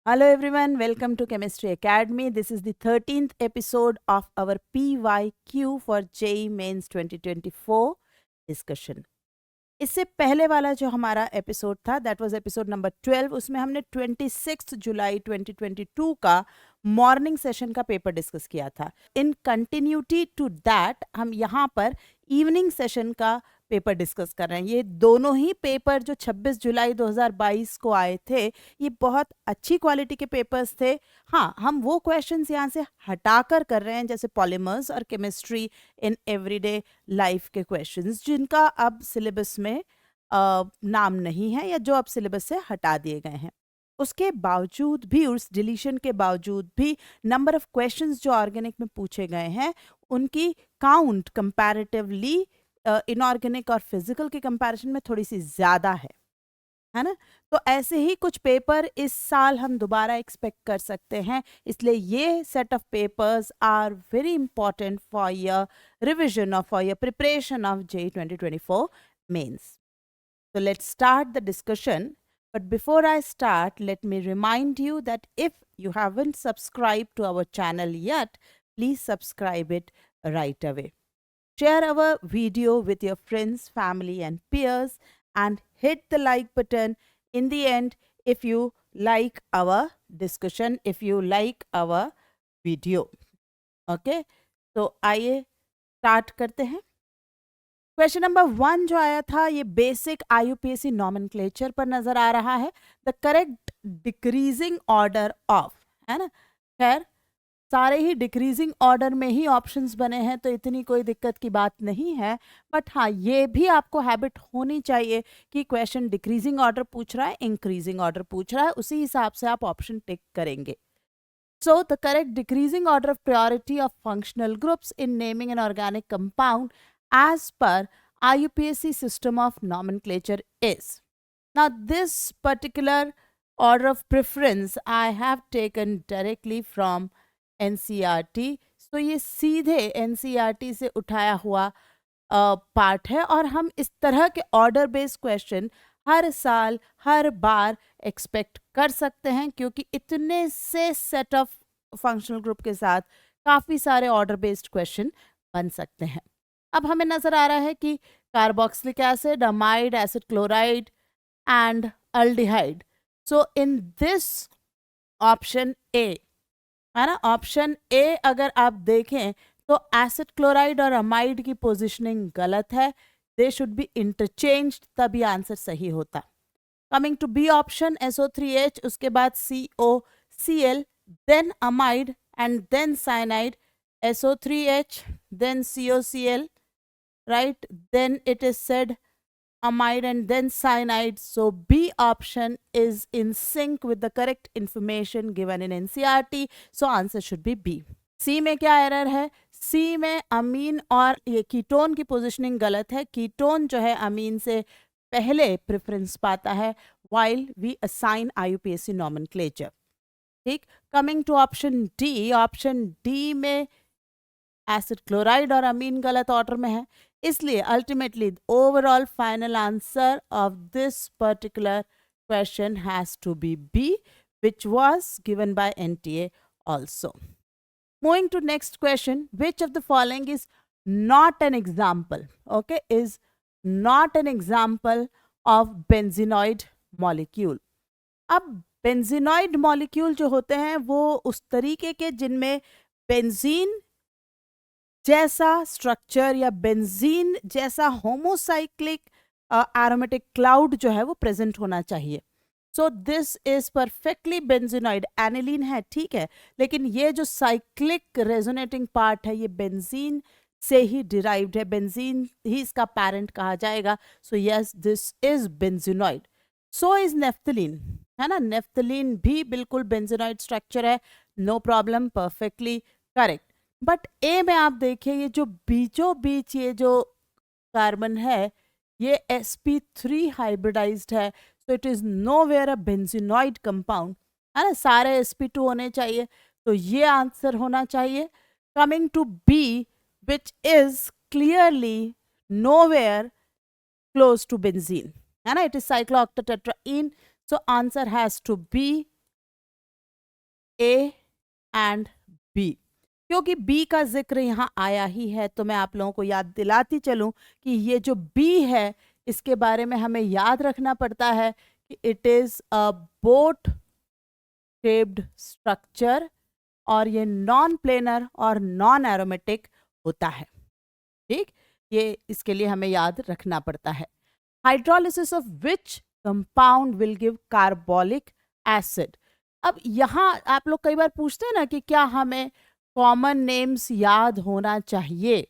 Hello everyone, welcome to Chemistry Academy. This is the 13th episode of our PYQ for JEE Mains 2024 discussion. इससे पहले वाला जो हमारा episode था that was episode number 12. उसमें हमने 26 जुलाई 2022 का मॉर्निंग सेशन का पेपर डिस्कस किया था. इन कंटिन्यूटी टू दैट हम यहाँ पर इवनिंग सेशन का पेपर डिस्कस कर रहे हैं. ये दोनों ही पेपर जो 26 जुलाई 2022 को आए थे ये बहुत अच्छी क्वालिटी के पेपर्स थे. हाँ, हम वो क्वेश्चंस यहाँ से हटाकर कर रहे हैं जैसे पॉलीमर्स और केमिस्ट्री इन एवरीडे लाइफ के क्वेश्चंस जिनका अब सिलेबस में नाम नहीं है या जो अब सिलेबस से हटा दिए गए हैं. उसके बावजूद भी, उस डिलीशन के बावजूद भी नंबर ऑफ क्वेश्चंस जो ऑर्गेनिक में पूछे गए हैं उनकी काउंट कंपैरेटिवली इनऑर्गेनिक और फिजिकल के कंपैरिजन में थोड़ी सी ज़्यादा है ना. तो ऐसे ही कुछ पेपर इस साल हम दोबारा एक्सपेक्ट कर सकते हैं. इसलिए ये set of papers are very important for your revision और for your preparation of JEE 2024 mains. So let's start the discussion. But before I start, let me remind you that if you haven't subscribed to our channel yet, please subscribe it right away. Share our video with your friends, family and peers and hit the like button in the end if you like our discussion, if you like our video. Okay? तो आइए start करते हैं. Question number 1 जो आया था ये basic IUPAC nomenclature पर नजर आ रहा है. The correct decreasing order of, है ना. खैर सारे ही डिक्रीजिंग ऑर्डर में ही ऑप्शंस बने हैं तो इतनी कोई दिक्कत की बात नहीं है. बट हाँ, ये भी आपको हैबिट होनी चाहिए कि क्वेश्चन डिक्रीजिंग ऑर्डर पूछ रहा है, इंक्रीजिंग ऑर्डर पूछ रहा है, उसी हिसाब से आप ऑप्शन टिक करेंगे. So the correct decreasing order of priority of functional groups in naming an organic compound as per IUPAC system of nomenclature is. Now this particular order of preference I have taken directly from NCERT. So ये सीधे NCERT से उठाया हुआ part है और हम इस तरह के ऑर्डर बेस्ड क्वेश्चन हर साल हर बार एक्सपेक्ट कर सकते हैं क्योंकि इतने से सेट ऑफ फंक्शनल ग्रुप के साथ काफ़ी सारे ऑर्डर बेस्ड क्वेश्चन बन सकते हैं. अब हमें नज़र आ रहा है कि carboxylic acid, amide, acid chloride and aldehyde. So in this option A, है ना, ऑप्शन ए अगर आप देखें तो एसिड क्लोराइड और अमाइड की पोजिशनिंग गलत है. दे शुड बी इंटरचेंज्ड, तभी आंसर सही होता. Coming to B option, SO3H, उसके बाद COCl, then amide and then cyanide. SO3H, then COCl, right? Then it is said amide and then cyanide. So B option is in sync with the correct information given in NCERT. So answer should be B. C में क्या error है? C में अमीन और ये ketone की positioning गलत है. Ketone जो है अमीन से पहले प्रेफरेंस पाता है while we assign IUPAC nomenclature. ठीक. Coming to option D, option D में एसिड क्लोराइड और अमीन गलत ऑर्डर में है. इसलिए ultimately overall final answer of this particular question has to be B, which was given by NTA also. Moving to next question, which of the following is not an example, okay, is not an example of benzenoid molecule. अब benzenoid molecule जो होते हैं वो उस तरीके के जिनमें benzene जैसा स्ट्रक्चर या बेंजीन जैसा होमोसाइक्लिक एरोमेटिक क्लाउड जो है वो प्रेजेंट होना चाहिए. So this is perfectly benzenoid. Aniline है, ठीक है, लेकिन ये जो साइक्लिक रेजोनेटिंग पार्ट है ये बेंजीन से ही डिराइव्ड है, बेंजीन ही इसका पेरेंट कहा जाएगा. So yes, this is benzenoid. So is naphthalene, है ना. नेफ्थलीन भी बिल्कुल बेंजीनॉइड स्ट्रक्चर है, no problem, perfectly correct. But A में आप देखिए ये जो बीचों बीच ये जो कार्बन है ये sp3 हाइब्रिडाइज्ड है. So it is nowhere a benzenoid compound, है ना. सारे sp2 होने चाहिए, तो ये आंसर होना चाहिए. Coming to be, which is clearly nowhere close to benzene, है ना. It is cyclooctatetraene. So answer has to be A and B. क्योंकि बी का जिक्र यहाँ आया ही है तो मैं आप लोगों को याद दिलाती चलूं कि ये जो बी है इसके बारे में हमें याद रखना पड़ता है कि it is a boat shaped structure और ये नॉन प्लेनर और नॉन एरोमेटिक होता है। ठीक, ये इसके लिए हमें याद रखना पड़ता है। Hydrolysis of which compound will give carbolic acid. अब यहाँ आप लोग कई बार पूछते हैं ना कि क्या हमें कॉमन नेम्स याद होना चाहिए,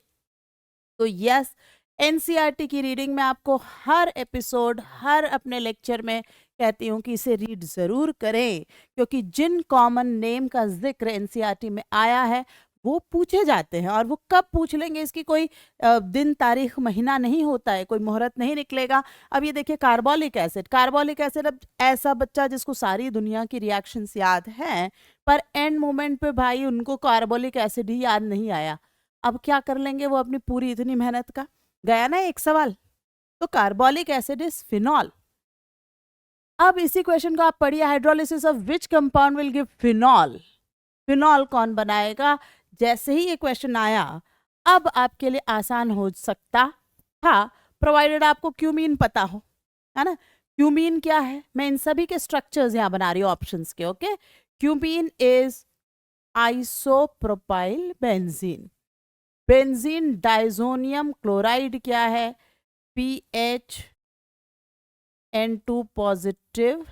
तो यस, एनसीईआरटी की रीडिंग में आपको हर एपिसोड हर अपने लेक्चर में कहती हूँ कि इसे रीड ज़रूर करें, क्योंकि जिन कॉमन नेम का जिक्र एनसीईआरटी में आया है वो पूछे जाते हैं। और वो कब पूछ लेंगे इसकी कोई दिन तारीख महीना नहीं होता है, कोई मुहूर्त नहीं निकलेगा। अब ये देखिए कार्बोलिक एसिड, कार्बोलिक एसिड, अब ऐसा बच्चा जिसको सारी दुनिया की रिएक्शंस याद हैं पर एंड मोमेंट पे भाई उनको कार्बोलिक एसिड ही याद नहीं आया, अब क्या कर लेंगे वो अपनी पूरी इतनी मेहनत का? गया ना एक सवाल। तो कार्बोलिक एसिड इज फिनॉल। अब इसी क्वेश्चन को आप पढ़िए, hydrolysis of which compound will give phenol. Phenol कौन बनाएगा? जैसे ही ये क्वेश्चन आया अब आपके लिए आसान हो सकता था, प्रोवाइडेड आपको क्यूमीन पता हो, है ना। क्यूमीन क्या है? मैं इन सभी के स्ट्रक्चर्स यहाँ बना रही हूँ ऑप्शंस के। Okay, cumene is isopropyl benzene. Benzene diazonium chloride क्या है? PH N2 positive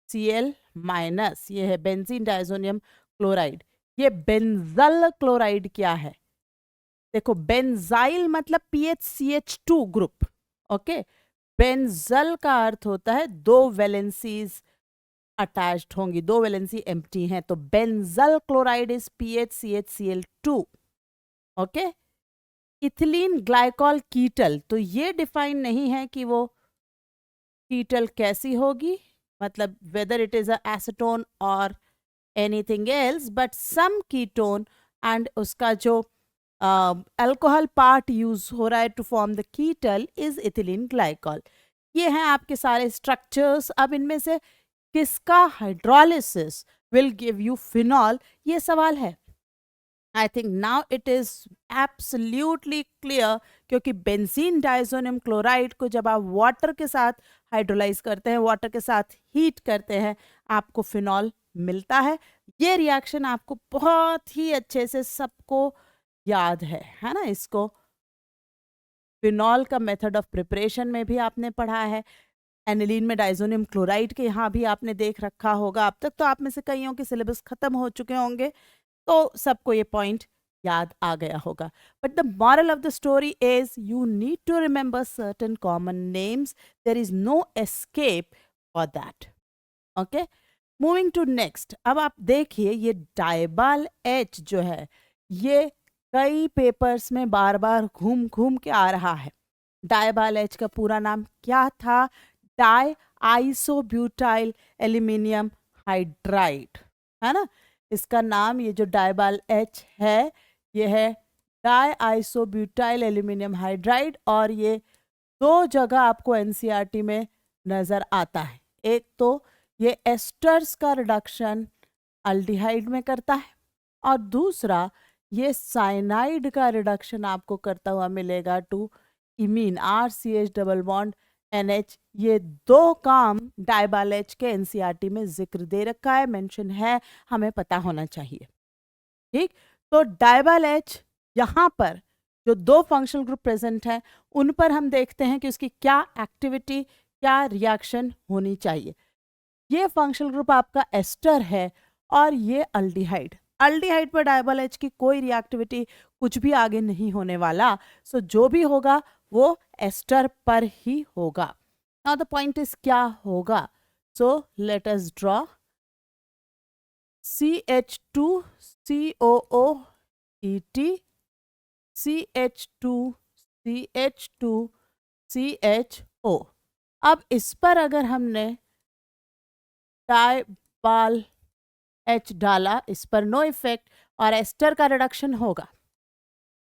Cl minus, ये है बेंजीन डाइजोनियम क्लोराइड। ये बेंजल क्लोराइड क्या है? देखो बेंजाइल मतलब PHCH2 ग्रुप। ओके, बेंजल का अर्थ होता है दो वैलेंसीज अटैच्ड होंगी, दो वैलेंसी एम्प्टी हैं, तो benzal chloride is PHCHCl2। Okay, ethylene glycol ketal, तो ये डिफाइन नहीं है कि वो कीटल कैसी होगी, मतलब whether it is a acetone और anything else, but some ketone and उसका जो अल्कोहल पार्ट यूज हो रहा है to form the ketal is ethylene glycol. ये हैं आपके सारे स्ट्रक्चर्स। अब इनमें से किसका hydrolysis will give you phenol, ये सवाल है। I think now it is absolutely clear, क्योंकि बेंजीन डाइजोनियम क्लोराइड को जब आप वाटर के साथ हाइड्रोलाइज करते हैं, वाटर के साथ हीट करते हैं, आपको फिनॉल मिलता है। ये रिएक्शन आपको बहुत ही अच्छे से सबको याद है ना। इसको फिनॉल का मेथड ऑफ प्रिपरेशन में भी आपने पढ़ा है, एनिलीन में डाइजोनियम क्लोराइड के यहाँ भी आपने देख रखा होगा। अब तक तो आप में से कईयों के सिलेबस खत्म हो चुके होंगे तो सबको ये पॉइंट याद आ गया होगा। But the moral of the story is you need to remember certain common names, there is no escape for that. Okay, moving to next. अब आप देखिए ये डाइबाल एच जो है ये कई पेपर्स में बार बार घूम घूम के आ रहा है। डाइबाल एच का पूरा नाम क्या था? डाई आइसोब्यूटाइल एल्यूमिनियम हाइड्राइड, है ना। इसका नाम, ये जो डाइबाल एच है ये है डाई आइसोब्यूटाइल एल्यूमिनियम हाइड्राइड, और ये दो जगह आपको एनसीईआरटी में नजर आता है। एक तो ये एस्टर्स का रिडक्शन अल्डिहाइड में करता है, और दूसरा ये साइनाइड का रिडक्शन आपको करता हुआ मिलेगा to imine RCH double bond NH। ये दो काम डाइबाल एच के एनसीईआरटी में जिक्र दे रखा है, मेंशन है, हमें पता होना चाहिए। ठीक, तो डाइबाल एच यहाँ पर जो दो फंक्शनल ग्रुप प्रेजेंट हैं उन पर हम देखते हैं कि उसकी क्या एक्टिविटी, क्या रिएक्शन होनी चाहिए। ये फंक्शनल ग्रुप आपका एस्टर है और ये अल्डिहाइड। अल्डिहाइड पर डाइबाल एच की कोई रिएक्टिविटी कुछ भी आगे नहीं होने वाला, सो जो भी होगा वो एस्टर पर ही होगा। नाउ द पॉइंट इज क्या होगा, so let us draw CH2 COOET CH2 CH2 CHO। अब इस पर अगर हमने डाइबाल एच डाला, इस पर नो इफेक्ट और एस्टर का रिडक्शन होगा।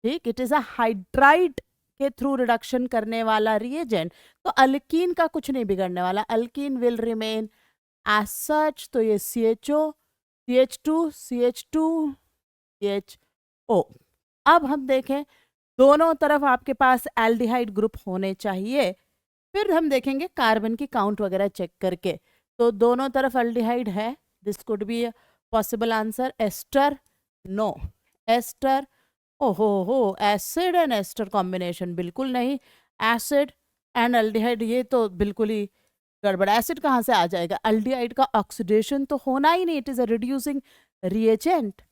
ठीक, इट इज अ हाइड्राइड के थ्रू रिडक्शन करने वाला रिएजेंट, तो अल्कीन का कुछ नहीं बिगड़ने वाला, alkene will remain as such. तो ये CHO CH2 CH2 CHO। अब हम देखें दोनों तरफ आपके पास एल्डिहाइड ग्रुप होने चाहिए, फिर हम देखेंगे कार्बन की काउंट वगैरह चेक करके। तो दोनों तरफ एल्डिहाइड है, this could be possible answer. Ester, no. Ester, ओहो एसिड एंड एस्टर कॉम्बिनेशन, बिल्कुल नहीं। एसिड एंड एल्डिहाइड, ये तो बिल्कुल ही गड़बड़। एसिड कहाँ से आ जाएगा? एल्डिहाइड का ऑक्सीडेशन तो होना ही नहीं, it is a reducing reagent,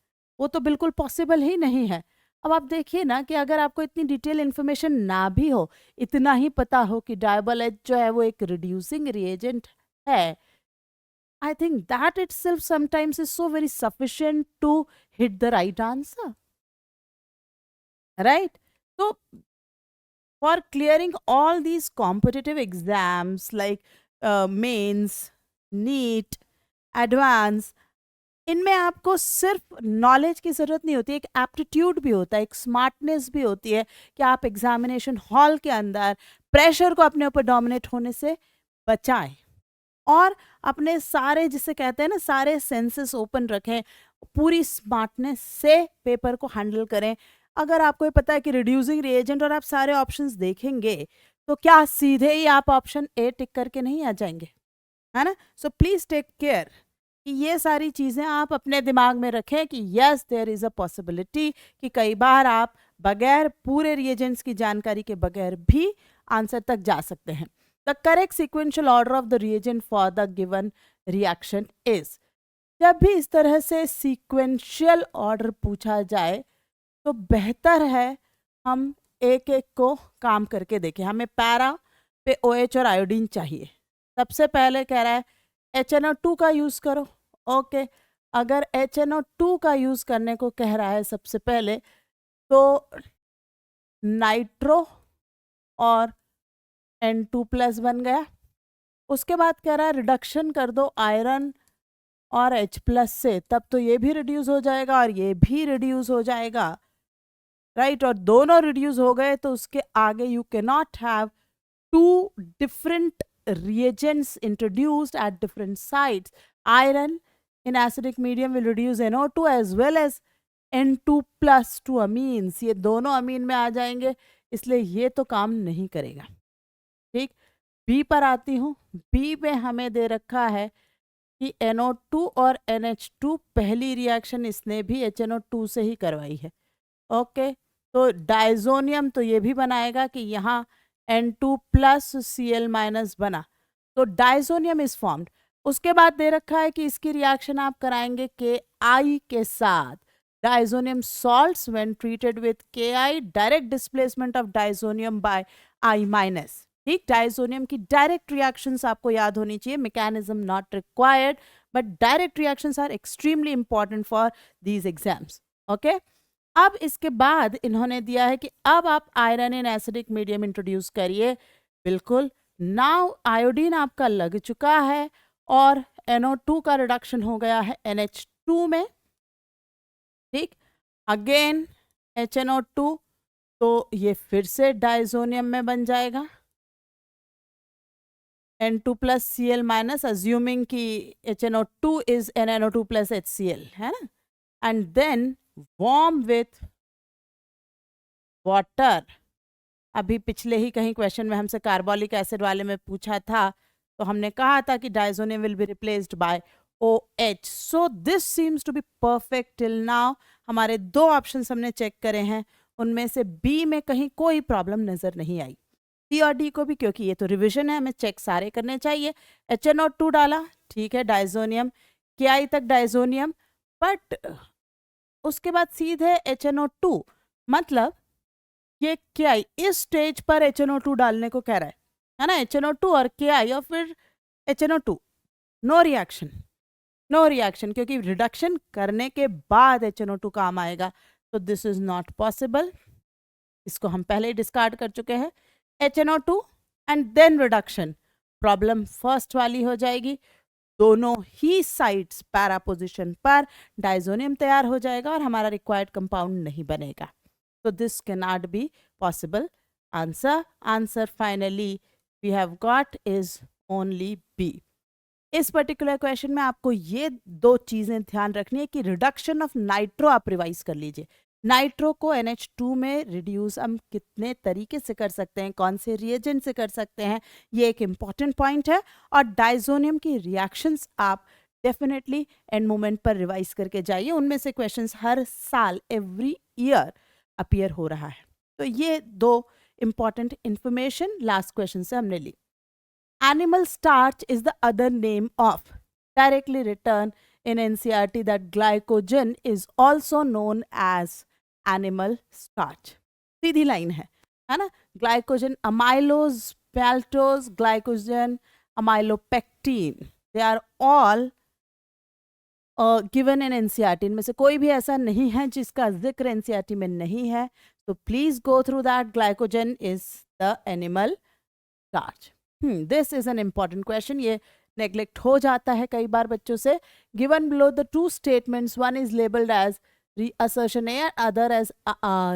वो तो बिल्कुल पॉसिबल ही नहीं है। अब आप देखिए ना कि अगर आपको इतनी डिटेल इन्फॉर्मेशन ना भी हो, इतना ही पता हो कि डायबल एच जो है वो एक रिड्यूसिंग रिएजेंट है, I think that itself sometimes is so very sufficient to hit the right answer, right? So for clearing all these competitive exams like mains, NEET, advance, इनमें आपको सिर्फ नॉलेज की ज़रूरत नहीं होती, एक एप्टीट्यूड भी होता है, एक स्मार्टनेस भी होती है कि आप एग्जामिनेशन हॉल के अंदर प्रेशर को अपने ऊपर डोमिनेट होने से बचाएं और अपने सारे, जिसे कहते हैं ना, सारे सेंसेस ओपन रखें, पूरी स्मार्टनेस से पेपर को हैंडल करें। अगर आपको ये पता है कि रिड्यूसिंग रिएजेंट और आप सारे ऑप्शंस देखेंगे तो क्या सीधे ही आप ऑप्शन ए टिक करके नहीं आ जाएंगे, है ना? सो प्लीज टेक केयर कि ये सारी चीज़ें आप अपने दिमाग में रखें कि yes there is a possibility कि कई बार आप बगैर पूरे रिएजेंट्स की जानकारी के बगैर भी आंसर तक जा सकते हैं। The correct sequential order of the reagent for the given reaction is, जब भी इस तरह से सीक्वेंशियल ऑर्डर पूछा जाए तो बेहतर है हम एक एक को काम करके देखें। हमें पैरा पे OH और आयोडीन चाहिए। सबसे पहले कह रहा है HNO2 का यूज़ करो, ओके। अगर HNO2 का यूज़ करने को कह रहा है सबसे पहले, तो नाइट्रो और N2+ बन गया। उसके बाद कह रहा है रिडक्शन कर दो आयरन और H+ से, तब तो ये भी रिड्यूस हो जाएगा और ये भी रिड्यूस हो जाएगा, राइट? और दोनों रिड्यूस हो गए तो उसके आगे you can not have two different reagents introduced at different sites. Iron in acidic medium will reduce NO2 as well as N2+ to amines. ये दोनों अमीन में आ जाएंगे, इसलिए ये तो काम नहीं करेगा। ठीक, बी पर आती हूँ। बी में हमें दे रखा है कि NO2 और NH2 पहली रिएक्शन इसने भी HNO2 से ही करवाई है, ओके। तो डाइजोनियम तो ये भी बनाएगा कि यहाँ N2+ Cl- बना, तो डाइजोनियम इज फॉर्म्ड। उसके बाद दे रखा है कि इसकी रिएक्शन आप कराएंगे Ki के साथ। Diazonium salts when treated with Ki, direct displacement of diazonium by I-। ठीक, डाइजोनियम की डायरेक्ट रिएक्शंस आपको याद होनी चाहिए, mechanism not required, but direct reactions are extremely important for these exams, okay. अब इसके बाद इन्होंने दिया है कि अब आप iron in acidic medium introduce करिए। बिल्कुल, नाउ आयोडीन आपका लग चुका है और NO2 का रिडक्शन हो गया है NH2 में। ठीक, अगेन HNO2, तो ये फिर से डाइजोनियम में बन जाएगा N2+ Cl-, अज्यूमिंग कि HNO2 इज NNO2+ HCl, है ना? And then warm with water. अभी पिछले ही कहीं क्वेश्चन में हमसे कार्बोलिक एसिड वाले में पूछा था, तो हमने कहा था कि diazonium will be replaced by OH। So this seems to be perfect till now. हमारे दो ऑप्शंस हमने चेक करे हैं, उनमें से बी में कहीं कोई प्रॉब्लम नजर नहीं आई। सी और डी को भी, क्योंकि ये तो रिविजन है, हमें चेक सारे करने चाहिए। HNO2 डाला, ठीक है, डाइजोनियम Ki तक डाइजोनियम, बट उसके बाद सीधे HNO2, मतलब ये Ki इस स्टेज पर HNO2 डालने को कह रहा है ना? HNO2 और Ki और फिर HNO2, no reaction, no reaction, क्योंकि रिडक्शन करने के बाद HNO2 काम आएगा, तो दिस इज नॉट पॉसिबल। इसको हम पहले ही डिस्कार्ड कर चुके हैं। HNO2 and then reduction, problem first वाली हो जाएगी। दोनों ही साइड्स पैरा पोजिशन पर डाइजोनियम तैयार हो जाएगा और हमारा रिक्वायर्ड कंपाउंड नहीं बनेगा। So this cannot be possible answer. Answer finally we have got is only B. इस पर्टिकुलर क्वेश्चन में आपको ये दो चीजें ध्यान रखनी है कि रिडक्शन ऑफ नाइट्रो आप रिवाइज कर लीजिए। नाइट्रो को NH2 में रिड्यूस हम कितने तरीके से कर सकते हैं, कौन से रिएजेंट से कर सकते हैं, ये एक इम्पॉर्टेंट पॉइंट है। और डाइजोनियम की रिएक्शंस आप डेफिनेटली एंड मोमेंट पर रिवाइज करके जाइए, उनमें से क्वेश्चंस हर साल एवरी ईयर अपीयर हो रहा है। तो ये दो इंपॉर्टेंट इंफॉर्मेशन लास्ट क्वेश्चन से हमने ली। Animal starch is the other name of, directly written in NCERT that glycogen is also known as animal starch. Sidhi line है ना? Glycogen, amylose, maltose, glycogen, amylopectin, they are all given in NCERT। इनमें से कोई भी ऐसा नहीं है जिसका जिक्र NCERT में नहीं है। तो please go through that. Glycogen is the animal starch. This is an important question, ये नेग्लेक्ट हो जाता है कई बार बच्चों से। Given below the two statements, one is labelled as assertion A, other as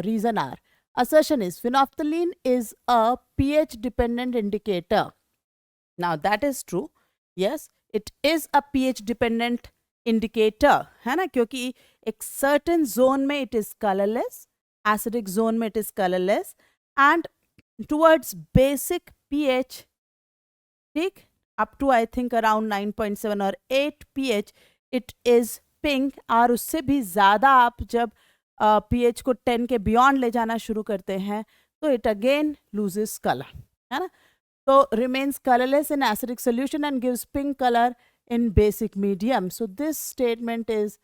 reason R. Assertion is phenolphthalein is a pH dependent indicator. Now that is true. Yes, it is a pH dependent indicator, है ना, क्योंकि एक certain zone में it is colorless, acidic zone में it is colorless, and towards basic pH, ठीक, up to I think around 9.7 और 8 pH it is pink। और उससे भी ज़्यादा आप जब pH को 10 के बियॉन्ड ले जाना शुरू करते हैं तो it again loses color, है ना। So remains colorless in acidic solution and gives pink color in basic medium. So this statement is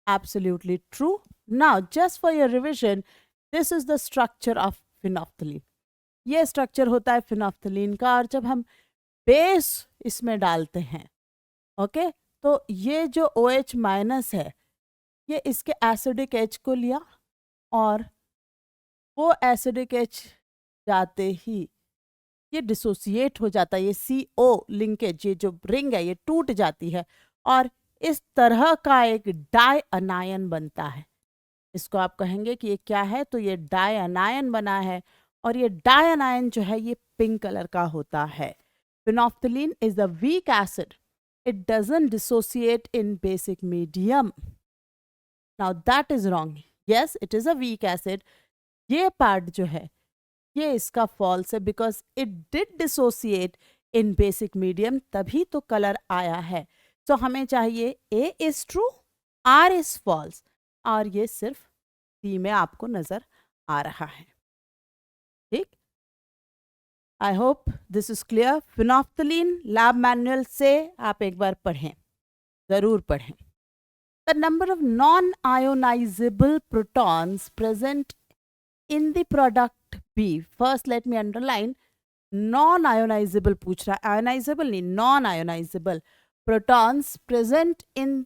absolutely true. Now just for your revision, this is the structure of phenolphthalein. ये structure होता है phenolphthalein का, और जब हम base इसमें डालते हैं, ओके, तो ये जो OH माइनस है ये इसके एसिडिक H को लिया, और वो एसिडिक H जाते ही ये डिसोसिएट हो जाता है, ये CO लिंकेज, ये जो रिंग है ये टूट जाती है और इस तरह का एक डाई अनायन बनता है। इसको आप कहेंगे कि ये क्या है, तो ये डाई अनायन बना है, और ये डाई अनायन जो है ये पिंक कलर का होता है। Phenolphthalein is a weak acid, it doesn't dissociate in basic medium. Now that is wrong. Yes, it is a weak acid. ये part जो है ये इसका false है, because it did dissociate in basic medium, तभी तो color आया है। तो हमें चाहिए A is true, R is false, और ये सिर्फ C में आपको नजर आ रहा है। ठीक, I hope this is clear. Phenolphthalein lab manual से आप एक बार पढ़ें, जरूर पढ़ें। The number of non ionisable protons present in the product B, first let me underline, non ionisable पूछ रहा है, आयोनाइजेबल नहीं, non ionisable protons present in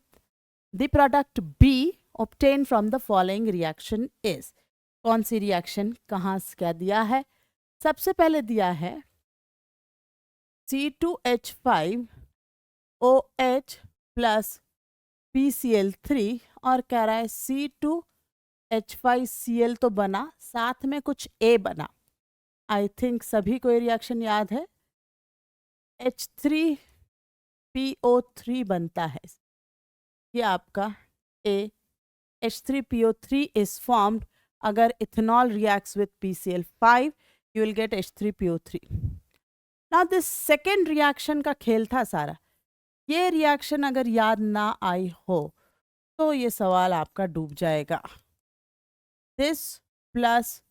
the product B obtained from the following reaction is। कौन सी reaction, कहाँ से क्या दिया है? सबसे पहले दिया है C2H5OH प्लस PCl3, और कह रहा है C2H5Cl तो बना, साथ में कुछ A बना। आई थिंक सभी को ये रिएक्शन याद है, H3PO3 बनता है, ये आपका A। H3PO3 is formed अगर ethanol reacts with PCl5, you will get H3PO3। Now this second reaction का खेल था सारा, ये रिएक्शन अगर याद ना आई हो तो ये सवाल आपका डूब जाएगा। This plus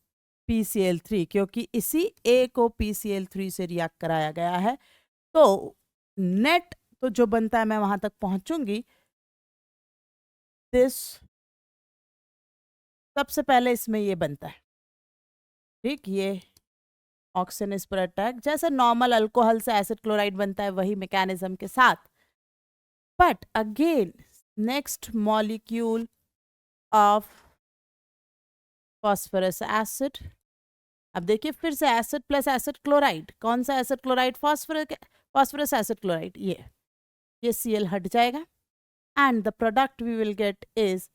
PCl3, क्योंकि इसी A को PCl3 से रिएक्ट कराया गया है, तो नेट तो जो बनता है मैं वहां तक पहुंचूंगी। दिस सबसे पहले इसमें ये बनता है, ठीक, ये ऑक्सीजन इस पर अटैक, जैसे नॉर्मल अल्कोहल से एसिड क्लोराइड बनता है वही मैकेनिज्म के साथ। But again next molecule of phosphorus acid, अब देखिए फिर से एसिड प्लस एसिड क्लोराइड, कौन सा acid chloride, phosphorus acid chloride, ये Cl हट जाएगा, and the product we will get is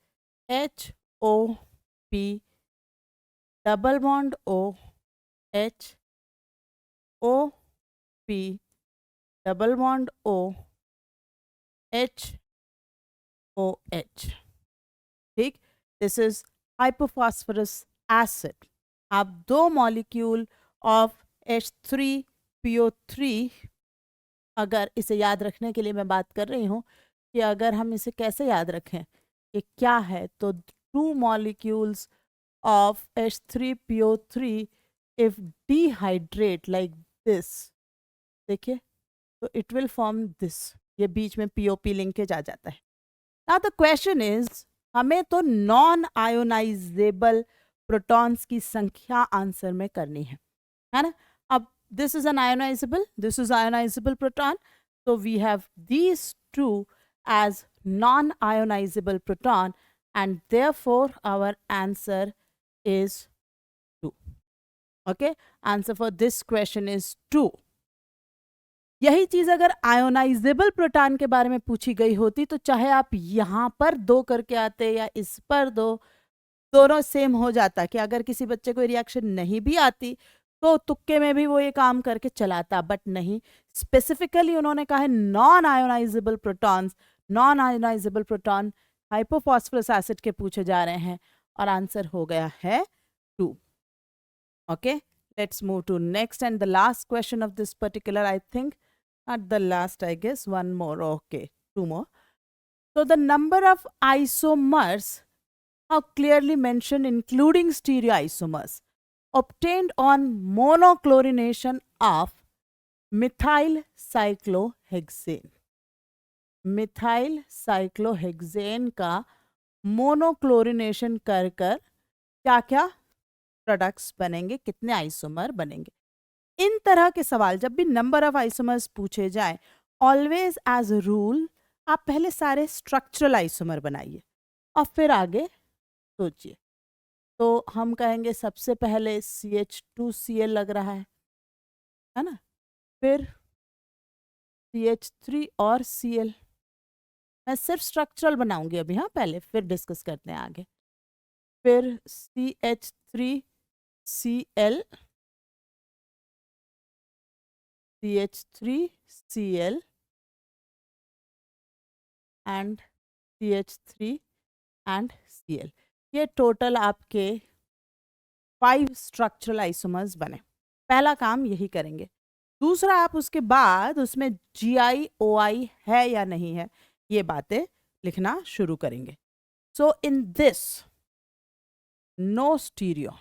HOP double bond OH, OP double bond O, HOH, ठीक, दिस इज हाइपोफॉस्फोरस एसिड। आप दो मॉलिक्यूल ऑफ H3PO3, अगर इसे याद रखने के लिए मैं बात कर रही हूँ कि अगर हम इसे कैसे याद रखें कि क्या है, तो two molecules of H3PO3 if dehydrate like this, देखिए, तो it will form this, ये बीच में POP लिंकेज आ जाता है। Now the question is, हमें तो नॉन आयोनाइजेबल प्रोटॉन्स की संख्या आंसर में करनी है ना। अब this is an ionizable, this is ionizable proton, so we have these two as non-ionizable proton and therefore our answer is 2. Okay, answer for this question is 2. यही चीज अगर आयोनाइजेबल प्रोटॉन के बारे में पूछी गई होती तो चाहे आप यहां पर 2 करके आते या इस पर 2, दोनों सेम हो जाता कि अगर किसी बच्चे को रिएक्शन नहीं भी आती तो तुक्के में भी वो ये काम करके चलाता, बट नहीं, स्पेसिफिकली उन्होंने कहा है non ionisable protons, non ionisable proton hypophosphorous acid के पूछे जा रहे हैं और आंसर हो गया है 2. Okay, let's move to next and the last question of this particular, I think, not the last, I guess, one more. Okay, 2 more. So the number of isomers are clearly mentioned, including stereoisomers, obtained on monochlorination of methyl cyclohexane. Methyl cyclohexane का monochlorination कर क्या क्या products बनेंगे, कितने isomer बनेंगे। इन तरह के सवाल जब भी नंबर ऑफ आइसोमर्स पूछे जाए, ऑलवेज एज अ रूल आप पहले सारे स्ट्रक्चरल आइसोमर बनाइए और फिर आगे सोचिए। तो हम कहेंगे सबसे पहले CH2Cl लग रहा है ना, फिर CH3 और Cl। मैं सिर्फ स्ट्रक्चरल बनाऊंगी अभी, हाँ, पहले, फिर डिस्कस करते हैं आगे। फिर CH3Cl, CH3Cl and CH3 and Cl, ये टोटल आपके 5 स्ट्रक्चरल आइसोमर्स बने। पहला काम यही करेंगे। दूसरा, आप उसके बाद उसमें GI-OI है या नहीं है ये बातें लिखना शुरू करेंगे। सो इन दिस नो स्टीरियो,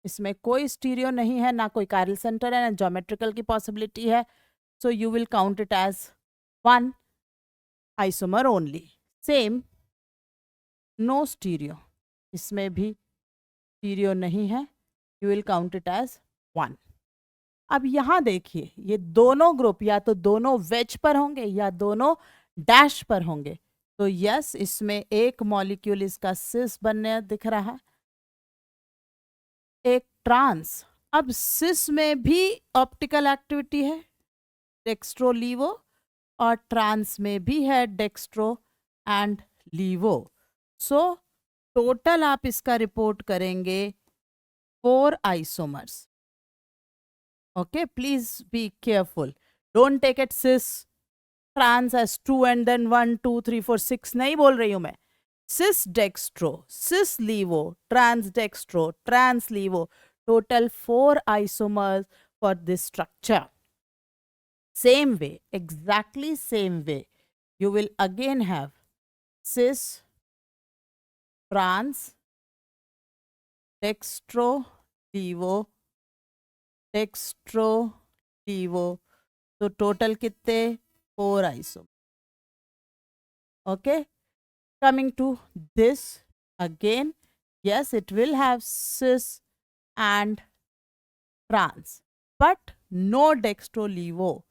इसमें कोई स्टीरियो नहीं है, ना कोई कायरल सेंटर है, ना ज्योमेट्रिकल की पॉसिबिलिटी है, so you will count it as 1 isomer only. Same no stereo, इसमें भी स्टीरियो नहीं है, you will count it as 1। अब यहां देखिए, ये दोनों ग्रुप या तो दोनों वेज पर होंगे या दोनों डैश पर होंगे, तो यस, इसमें एक मॉलिक्यूल इसका सिस बनने दिख रहा है, एक ट्रांस। अब सिस में भी ऑप्टिकल एक्टिविटी है, डेक्स्ट्रो लीवो, और ट्रांस में भी है डेक्स्ट्रो एंड लीवो। सो टोटल आप इसका रिपोर्ट करेंगे 4 isomers. Okay, please be careful. Don't take it cis trans as 2 and then 1, 2, 3, 4, 6 नहीं बोल रही हूं मैं। cis dextro, cis levo, trans dextro, trans levo, total 4 isomers for this structure. Same way, exactly same way, you will again have cis trans dextro levo dextro levo, तो total कितने 4 isomer. Okay, coming to this again, yes, it will have cis and trans but no dextro-levo.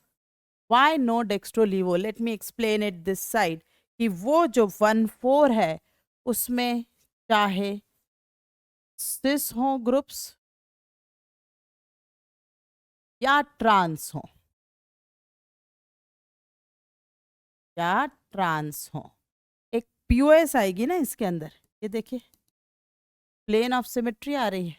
Why no dextro-levo? Let me explain it this side कि वो जो 1,4 है उसमें चाहे cis हो groups या ट्रांस हो, या ट्रांस हो, एक POS आएगी ना इसके अंदर, ये देखिए प्लेन ऑफ सिमेट्री आ रही है,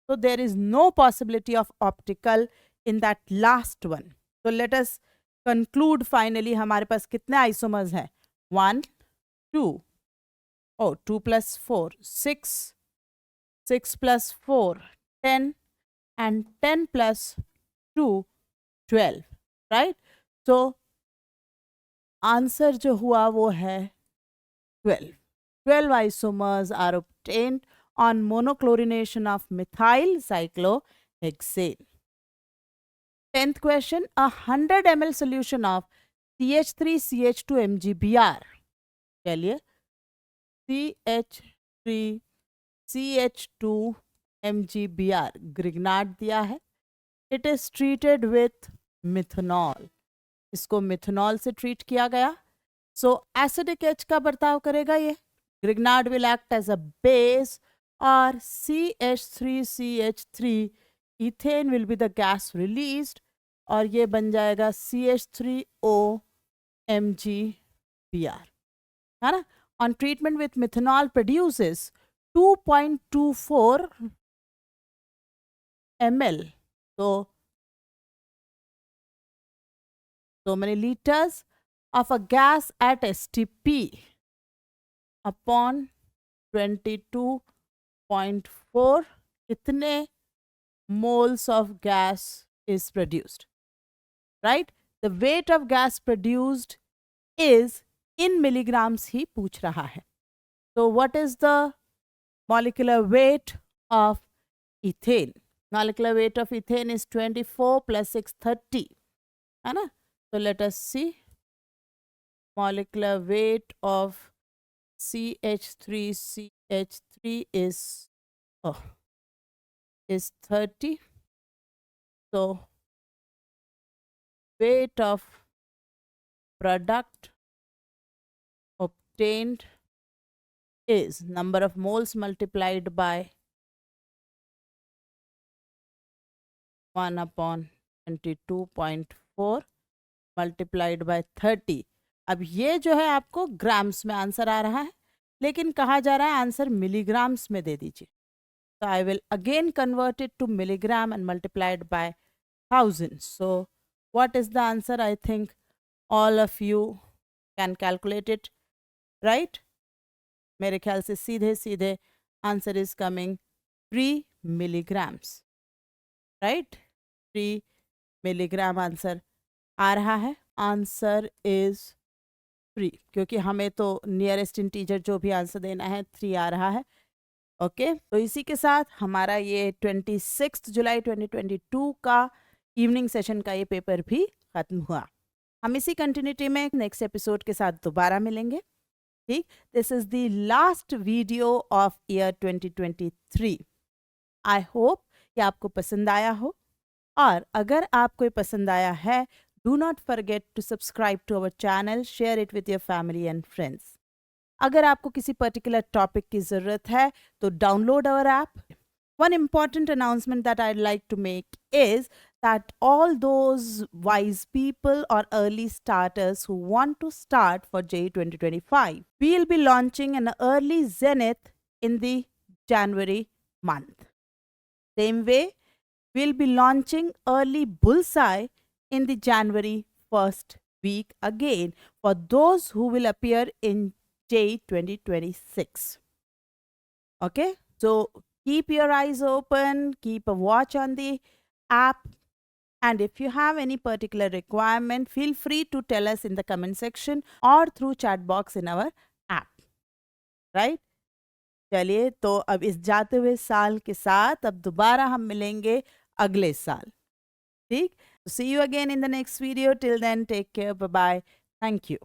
तो there is no possibility of optical in that last one. तो लेट अस कंक्लूड फाइनली हमारे पास कितने आइसोमर्स हैं? 1 2 ओ 2 + 4 6 6 + 4 10 and 10 + 2 12, राइट? तो आंसर जो हुआ वो है 12. 12 isomers are obtained on monochlorination of methyl cyclohexane. 10th question, a 100 ml solution of CH3CH2 MgBr. चलिए, CH3CH2 MgBr ग्रिग्नाट दिया है. It is treated with methanol. इसको मिथेनॉल से ट्रीट किया गया. सो एसिडिक एच का बर्ताव करेगा ये. Grignard will act as a base और CH3CH3 ethane will be the gas released और ये बन जाएगा CH3O MgBr, है ना. On treatment with methanol produces 2.24 ml. So many liters of a gas at STP upon 22.4 itne moles of gas is produced, right? The weight of gas produced is in milligrams ही पूछ रहा है. So what is the molecular weight of ethane? Molecular weight of ethane is 24 + 6 30, है ना. So let us see. Molecular weight of CH3CH3 is 30. So weight of product obtained is number of moles multiplied by 1/22.4 multiplied by 30. अब ये जो है आपको grams में answer आ रहा है, लेकिन कहा जा रहा है आंसर मिलीग्राम्स में दे दीजिए. So I will again convert it to milligram and multiply it by 1000. So what is the answer? I think all of you can calculate it, right? मेरे ख्याल से सीधे सीधे answer is coming 3 milligrams, right. 3 milligram answer आ रहा है. Answer is 3 क्योंकि हमें तो नियरेस्ट इंटीजर जो भी आंसर देना है 3 आ रहा है. ओके तो इसी के साथ हमारा ये 26 जुलाई 2022 का इवनिंग सेशन का ये पेपर भी खत्म हुआ. हम इसी कंटिन्यूटी में नेक्स्ट एपिसोड के साथ दोबारा मिलेंगे. ठीक, this is the last video of year 2023. I hope कि आपको पसंद आया हो, और अगर आपको ये पसंद आया है, do not forget to subscribe to our channel, share it with your family and friends. अगर आपको किसी पर्टिकुलर टॉपिक की ज़रूरत है तो download our app. One important announcement that I'd like to make is that all those wise people or early starters who want to start for JEE 2025, we'll be launching an early Zenith in the January month. Same way, we'll be launching early Bullseye in the January 1st week again for those who will appear in JEE 2026. Okay, so keep your eyes open, keep a watch on the app, and if you have any particular requirement, feel free to tell us in the comment section or through chat box in our app, right? चलिए, तो अब इस जाते हुए साल के साथ अब दोबारा हम मिलेंगे अगले साल. ठीक, see you again in the next video. Till then, take care, bye bye, thank you.